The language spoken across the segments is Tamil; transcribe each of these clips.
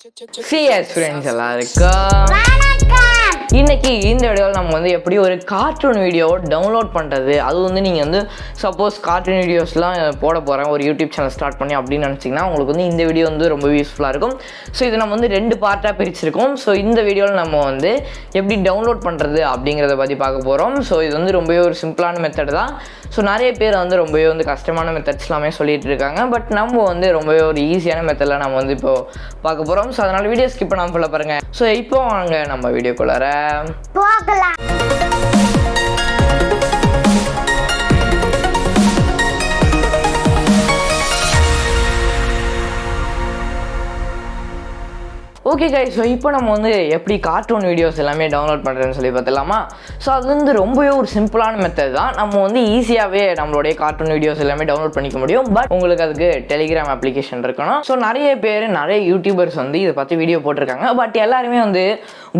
CS friends எல்லாருக்கும் இன்னைக்கு இந்த வீடியோவில் நம்ம வந்து எப்படி ஒரு கார்ட்டூன் வீடியோ டவுன்லோட் பண்ணுறது, அது வந்து நீங்கள் வந்து சப்போஸ் கார்ட்டூன் வீடியோஸ்லாம் போட போகிறேன் ஒரு யூடியூப் சேனல் ஸ்டார்ட் பண்ணி அப்படின்னு நினச்சிங்கன்னா உங்களுக்கு வந்து இந்த வீடியோ வந்து ரொம்ப யூஸ்ஃபுல்லாக இருக்கும். ஸோ இது நம்ம வந்து 2 பார்ட்டாக பிரிச்சிருக்கோம். ஸோ இந்த வீடியோவில் நம்ம வந்து எப்படி டவுன்லோட் பண்ணுறது அப்படிங்கிறத பற்றி பார்க்க போகிறோம். ஸோ இது வந்து ரொம்பவே ஒரு சிம்பிளான மெத்தட் தான். ஸோ நிறைய பேர் வந்து ரொம்பவே வந்து கஷ்டமான மெத்தட்ஸ் எல்லாமே சொல்லிட்டு இருக்காங்க. பட் நம்ம வந்து ரொம்பவே ஒரு ஈஸியான மெத்தடில் நம்ம வந்து இப்போ பார்க்க போகிறோம். ஸோ அதனால் வீடியோ ஸ்கிப் பண்ணாமல் ஃபுல்லாக பாருங்கள். ஸோ இப்போ வாங்க நம்ம வீடியோக்குள்ளார போகலாம். ஓகே கைஸ், ஸோ இப்போ நம்ம வந்து எப்படி கார்ட்டூன் வீடியோஸ் எல்லாமே டவுன்லோட் பண்ணுறதுன்னு சொல்லி பார்த்துலாமா. ஸோ அது வந்து ரொம்பவே ஒரு சிம்பிளான மெத்தட் தான். நம்ம வந்து ஈஸியாகவே நம்மளுடைய கார்ட்டூன் வீடியோஸ் எல்லாமே டவுன்லோட் பண்ணிக்க முடியும். பட் உங்களுக்கு அதுக்கு டெலிகிராம் அப்ளிகேஷன் இருக்கணும். ஸோ நிறைய பேர் நிறைய யூடியூபர்ஸ் வந்து இதை பற்றி வீடியோ போட்டிருக்காங்க. பட் எல்லாருமே வந்து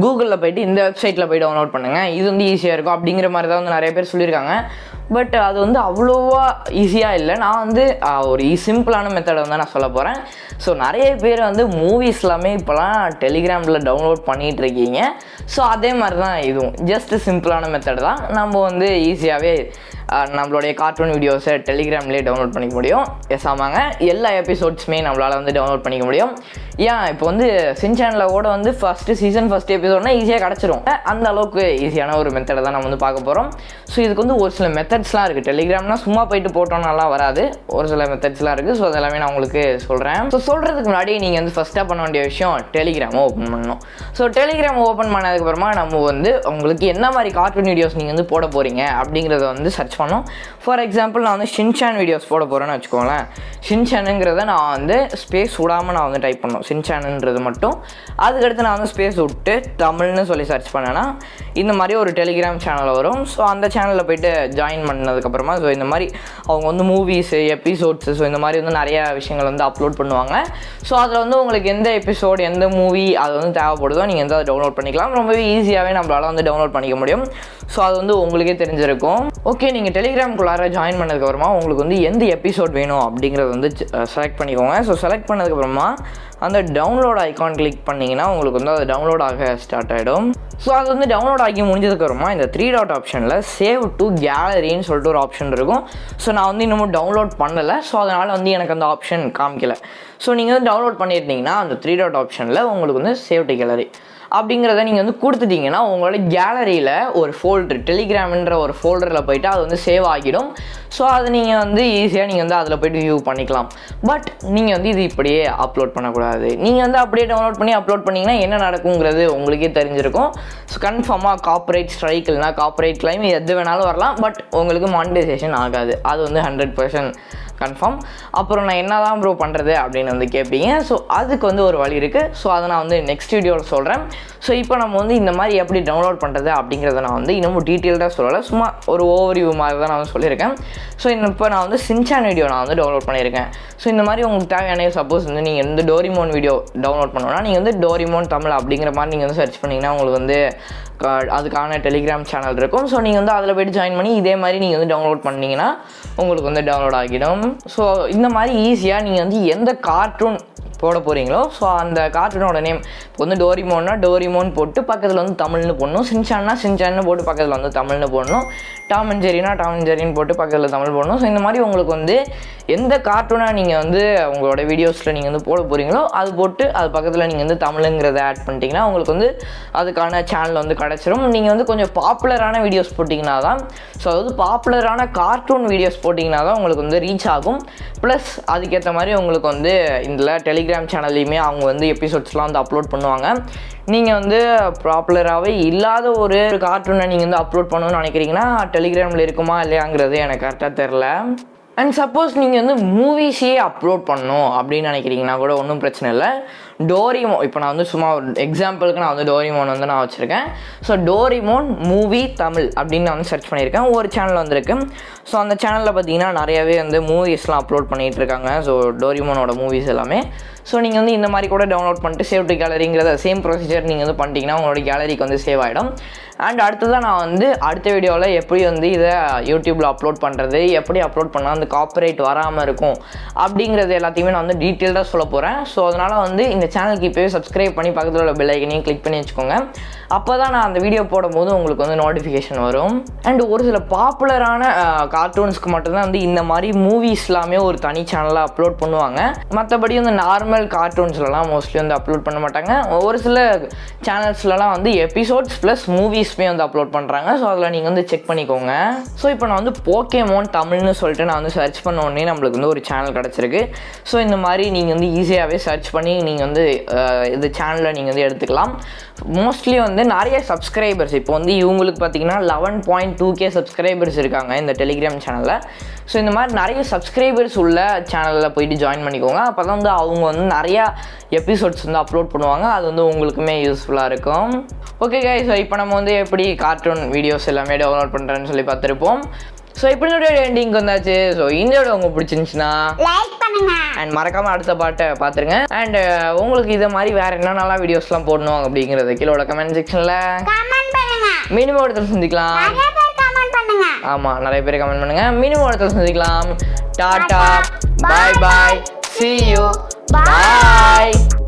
கூகுளில் போய்ட்டு இந்த வெப்சைட்டில் போய் டவுன்லோட் பண்ணுங்கள், இது வந்து ஈஸியாக இருக்கும் அப்படிங்கிற மாதிரி தான் வந்து நிறைய பேர் சொல்லியிருக்காங்க. பட் அது வந்து அவ்வளோவா ஈஸியாக இல்லை. நான் வந்து ஒரு சிம்பிளான மெத்தடை வந்து நான் சொல்ல போகிறேன். ஸோ நிறைய பேர் வந்து மூவிஸ் எல்லாமே இப்போலாம் டெலிகிராமில் டவுன்லோட் பண்ணிகிட்டு இருக்கீங்க. ஸோ அதே மாதிரி தான் இதுவும் ஜஸ்ட் சிம்பிளான மெத்தட் தான். நம்ம வந்து ஈஸியாகவே நம்மளுடைய கார்ட்டூன் வீடியோஸை டெலிகிராம்லேயே டவுன்லோட் பண்ணிக்க முடியும். எஸ் ஆமாங்க, எல்லா எபிசோட்ஸுமே நம்மளால் வந்து டவுன்லோட் பண்ணிக்க முடியும். ஏன் இப்போ வந்து சின்சானில் கூட வந்து ஃபஸ்ட் எபிசோட்னா ஈஸியாக கிடச்சிரும். அந்த அளவுக்கு ஈஸியான ஒரு மெத்தடை தான் நம்ம வந்து பார்க்க போகிறோம். ஸோ இதுக்கு வந்து ஒரு சில மெத்தட்ஸ்லாம் இருக்குது. டெலிகிராம்னா சும்மா போயிட்டு போட்டோன்னாலாம் வராது, ஒரு சில மெத்தட்ஸ்லாம் இருக்குது. ஸோ அதெல்லாமே நான் உங்களுக்கு சொல்கிறேன். ஸோ சொல்கிறதுக்கு முன்னாடி நீங்கள் வந்து ஃபஸ்ட்டாக பண்ண வேண்டிய விஷயம் டெலிகிராமை ஓப்பன் பண்ணணும். ஸோ டெலிகிராம் ஓப்பன் பண்ணதுக்கப்புறமா நம்ம வந்து உங்களுக்கு என்ன மாதிரி கார்ட்டூன் வீடியோஸ் நீங்கள் வந்து போட போகிறீங்க அப்படிங்கிறத வந்து சர்ச் பண்ணணும். ஃபார் எக்ஸாம்பிள் நான் வந்து ஷின்சான் வீடியோஸ் போட போகிறேன்னு வச்சுக்கோங்களேன். ஷின்சானுங்கிறத நான் வந்து ஸ்பேஸ் விடாமல் நான் வந்து டைப் பண்ணணும், ஷின்சானுன்றது மட்டும். அதுக்கடுத்து நான் வந்து ஸ்பேஸ் விட்டு தமிழ்னு சொல்லி சர்ச் பண்ணேன்னா இந்த மாதிரி ஒரு டெலிகிராம் சேனல் வரும். ஸோ அந்த சேனலில் போய்ட்டு ஜாயின் பண்ணதுக்கப்புறமா ஸோ இந்த மாதிரி அவங்க வந்து மூவிஸு எபிசோட்ஸு ஸோ இந்த மாதிரி வந்து நிறையா விஷயங்கள் வந்து அப்லோட் பண்ணுவாங்க. ஸோ அதில் வந்து உங்களுக்கு எந்த எபிசோடு எந்த மூவி அது வந்து தேவைப்படுதோ நீங்கள் வந்து அதை டவுன்லோட் பண்ணிக்கலாம். ரொம்பவே ஈஸியாகவே நம்மளால் வந்து டவுன்லோட் பண்ணிக்க முடியும். ஸோ அது வந்து உங்களுக்கே தெரிஞ்சிருக்கும். ஓகே, நீங்கள் டெலிகிராம்குள்ளார ஜாயின் பண்ணதுக்கப்புறமா உங்களுக்கு வந்து எந்த எபிசோட் வேணும் அப்படிங்கிறத வந்து செலக்ட் பண்ணிக்கோங்க. ஸோ செலக்ட் பண்ணதுக்கப்புறமா அந்த டவுன்லோட் ஐக்கான் கிளிக் பண்ணிங்கன்னா உங்களுக்கு வந்து அது டவுன்லோட் ஆக ஸ்டார்ட் ஆகிடும். ஸோ அது வந்து டவுன்லோட் ஆகி முடிஞ்சதுக்கப்புறமா இந்த 3 டாட் ஆப்ஷனில் சேவ் டு கேலரின்னு சொல்லிட்டு ஒரு ஆப்ஷன் இருக்கும். ஸோ நான் வந்து இன்னமும் டவுன்லோட் பண்ணலை. ஸோ அதனால் வந்து எனக்கு அந்த ஆப்ஷன் காமிக்கலை. ஸோ நீங்கள் வந்து டவுன்லோட் பண்ணியிருந்தீங்கன்னா அந்த 3 டாட் ஆப்ஷனில் உங்களுக்கு வந்து சேவ் டு கேலரி அப்படிங்கிறத நீங்கள் வந்து கொடுத்துட்டிங்கன்னா உங்களோட கேலரியில் ஒரு ஃபோல்டர் டெலிகிராம்ன்ற ஒரு ஃபோல்டரில் போய்ட்டு அது வந்து சேவ் ஆகிடும். ஸோ அது நீங்கள் வந்து ஈஸியாக நீங்கள் வந்து அதில் போய்ட்டு வியூ பண்ணிக்கலாம். பட் நீங்கள் வந்து இது இப்படியே அப்லோட் பண்ணக்கூடாது. நீங்கள் வந்து அப்படியே டவுன்லோட் பண்ணி அப்லோட் பண்ணிங்கன்னா என்ன நடக்குங்கிறது உங்களுக்கே தெரிஞ்சிருக்கும். ஸோ கன்ஃபார்மாக காப்பிரைட் ஸ்ட்ரைக் இல்லைனா காப்பிரைட் கிளைம் எது வேணாலும் வரலாம். பட் உங்களுக்கு மானிட்டைசேஷன் ஆகாது, அது வந்து 100% கன்ஃபார்ம். அப்புறம் நான் என்ன தான் ப்ரோ பண்ணுறது அப்படின்னு வந்து கேட்பீங்க. ஸோ அதுக்கு வந்து ஒரு வழி இருக்குது. ஸோ அதை நான் வந்து நெக்ஸ்ட் வீடியோவில் சொல்கிறேன். ஸோ இப்போ நம்ம வந்து இந்த மாதிரி எப்படி டவுன்லோட் பண்ணுறது அப்படிங்கிறத நான் வந்து இன்னமும் டீட்டெயில்டாக சொல்லலை, சும்மா ஒரு ஓவர்வியூ மாதிரி தான் நான் வந்து சொல்லியிருக்கேன். ஸோ இப்போ நான் வந்து சின்சான் வீடியோ நான் வந்து டவுன்லோட் பண்ணியிருக்கேன். ஸோ இந்த மாதிரி உங்களுக்கு தேவையான சப்போஸ் வந்து நீங்கள் வந்து டோரிமோன் வீடியோ டவுன்லோட் பண்ணணும்னா நீங்கள் வந்து டோரிமோன் தமிழ் அப்படிங்கிற மாதிரி நீங்கள் வந்து சர்ச் பண்ணிங்கன்னா உங்களுக்கு வந்து அதுக்கான டெலிகிராம் சேனல் இருக்கும். ஸோ நீங்கள் வந்து அதில் போய்ட்டு ஜாயின் பண்ணி இதே மாதிரி நீங்கள் வந்து டவுன்லோட் பண்ணிங்கன்னா உங்களுக்கு வந்து டவுன்லோட் ஆகிடும். ஸோ இந்த மாதிரி ஈஸியாக நீங்கள் வந்து எந்த கார்ட்டூன் போட போகிறீங்களோ ஸோ அந்த கார்ட்டூனோட நேம் இப்போ வந்து டோரிமோன்னா டோரிமோன் போட்டு பக்கத்தில் வந்து தமிழ்னு போடணும், சின்சான்னா சின்சான்னு போட்டு பக்கத்தில் வந்து தமிழ்னு போடணும், Tom and Zarina Tom and ஜெரின்னு போட்டு பக்கத்தில் தமிழ் போடணும். ஸோ இந்த மாதிரி உங்களுக்கு வந்து எந்த கார்ட்டூனாக நீங்கள் வந்து உங்களோட வீடியோஸில் நீங்கள் வந்து போட போகிறீங்களோ அது போட்டு அது பக்கத்தில் நீங்கள் வந்து தமிழுங்கிறத ஆட் பண்ணிட்டீங்கன்னா உங்களுக்கு வந்து அதுக்கான சேனல் வந்து கிடச்சிரும். நீங்கள் வந்து கொஞ்சம் பாப்புலரான வீடியோஸ் போட்டிங்கன்னா தான், ஸோ அதாவது பாப்புலரான கார்ட்டூன் வீடியோஸ் போட்டிங்கன்னா தான் உங்களுக்கு வந்து ரீச் ஆகும். ப்ளஸ் அதுக்கேற்ற மாதிரி உங்களுக்கு வந்து இதில் டெலிகிராம் சேனல்லையுமே அவங்க வந்து எபிசோட்ஸ்லாம் வந்து அப்லோட் பண்ணுவாங்க. நீங்கள் வந்து பாப்புலராகவே இல்லாத ஒரு கார்ட்டூனை நீங்கள் வந்து அப்லோட் பண்ணணும்னு நினைக்கிறீங்கன்னா டெலிகிராமில் இருக்குமா இல்லையாங்கிறது எனக்கு கரெக்டாக தெரில. அண்ட் சப்போஸ் நீங்கள் வந்து மூவிஸே அப்லோட் பண்ணணும் அப்படின்னு நினைக்கிறீங்கன்னா கூட ஒன்றும் பிரச்சனை இல்லை. டோரிமோன் இப்போ நான் வந்து சும்மா எக்ஸாம்பிளுக்கு நான் வந்து டோரிமோன் வந்து நான் வச்சுருக்கேன். ஸோ டோரிமோன் மூவி தமிழ் அப்படின்னு நான் வந்து சர்ச் பண்ணியிருக்கேன். ஒரு சேனல் வந்துருக்கு. ஸோ அந்த சேனலில் பார்த்தீங்கன்னா நிறையாவே வந்து மூவிஸ்லாம் அப்லோட் பண்ணிகிட்டு இருக்காங்க. ஸோ டோரிமோனோட மூவிஸ் எல்லாமே ஸோ நீங்கள் வந்து இந்த மாதிரி கூட டவுன்லோட் பண்ணிட்டு சேவ் டு கேலரிங்கிறத சேம் ப்ரொசீஜர் நீங்கள் வந்து பண்ணிட்டீங்கன்னா உங்களோட கேலரிக்கு வந்து சேவ் ஆகிடும். அண்ட் அடுத்ததான் நான் வந்து அடுத்த வீடியோவில் எப்படி வந்து இதை யூடியூப்பில் அப்லோட் பண்ணுறது, எப்படி அப்லோட் பண்ணால் அந்த காப்பிரைட் வராமல் இருக்கும் அப்படிங்கிறது எல்லாத்தையுமே நான் வந்து டீட்டெயில்டாக சொல்ல போகிறேன். ஸோ அதனால் வந்து இந்த சேனலுக்கு இப்போவே சப்ஸ்கிரைப் பண்ணி பக்கத்தில் உள்ள பெல் ஐக்கனையும் கிளிக் பண்ணி வச்சுக்கோங்க. அப்போ தான் நான் அந்த வீடியோ போடும்போது உங்களுக்கு வந்து நோட்டிஃபிகேஷன் வரும். அண்ட் ஒரு சில பாப்புலரான கார்ட்டூன்ஸ்க்கு மட்டும்தான் வந்து இந்த மாதிரி மூவிஸ் எல்லாமே ஒரு தனி சேனலில் அப்லோட் பண்ணுவாங்க. மற்றபடி வந்து நார்மல் கார்ட்டூன்ஸ்லலாம் மோஸ்ட்லி வந்து அப்லோட் பண்ண மாட்டாங்க. ஒரு சில சேனல்ஸ்லலாம் வந்து எபிசோட்ஸ் ப்ளஸ் மூவிஸ்மே வந்து அப்லோட் பண்ணுறாங்க. ஸோ அதில் நீங்கள் வந்து செக் பண்ணிக்கோங்க. ஸோ இப்போ நான் வந்து போக்கேமோன் தமிழ்னு சொல்லிட்டு நான் வந்து சர்ச் பண்ண உடனே நம்மளுக்கு வந்து ஒரு சேனல் கிடச்சிருக்கு. ஸோ இந்த மாதிரி நீங்கள் வந்து ஈஸியாகவே சர்ச் பண்ணி நீங்கள் வந்து இந்த சேனலை நீங்கள் வந்து எடுத்துக்கலாம். மோஸ்ட்லி வந்து நிறைய சப்ஸ்கிரைபர்ஸ் இப்போ வந்து இவங்களுக்கு பார்த்தீங்கன்னா 11.2K சப்ஸ்கிரைபர்ஸ் இருக்காங்க இந்த டெலிகிராம் சேனலில். ஸோ இந்த மாதிரி நிறைய சப்ஸ்கிரைபர்ஸ் உள்ள சேனலில் போயிட்டு ஜாயின் பண்ணிக்கோங்க. அப்போ தான் வந்து அவங்க வந்து நிறையா எபிசோட்ஸ் வந்து அப்லோட் பண்ணுவாங்க. அது வந்து உங்களுக்குமே யூஸ்ஃபுல்லாக இருக்கும். ஓகே கைஸ், ஸோ இப்போ நம்ம வந்து எப்படி கார்ட்டூன் வீடியோஸ் எல்லாமே டவுன்லோட் பண்ணுறேன்னு சொல்லி பார்த்துருப்போம். ஸோ இப்படி எண்டிங் வந்தாச்சு. ஸோ இந்த வீடியோ உங்களுக்கு பிடிச்சிருந்துச்சுன்னா லைக் பண்ணுங்க அண்ட் மறக்காமல் அடுத்த பாட்டை பார்த்துருங்க. அண்ட் உங்களுக்கு இதை மாதிரி வேறு என்னென்னலாம் வீடியோஸ்லாம் போடணும் அப்படிங்கிறத கீழே கமெண்ட் செக்ஷனில் கமெண்ட் பண்ணுங்க. மினிமம் இடத்துல சந்திக்கலாம். ஆமாம், நிறைய பேர் கமெண்ட் பண்ணுங்க. மினிமம் இடத்துல சந்திக்கலாம். டாடா, பாய் பாய், see you, bye.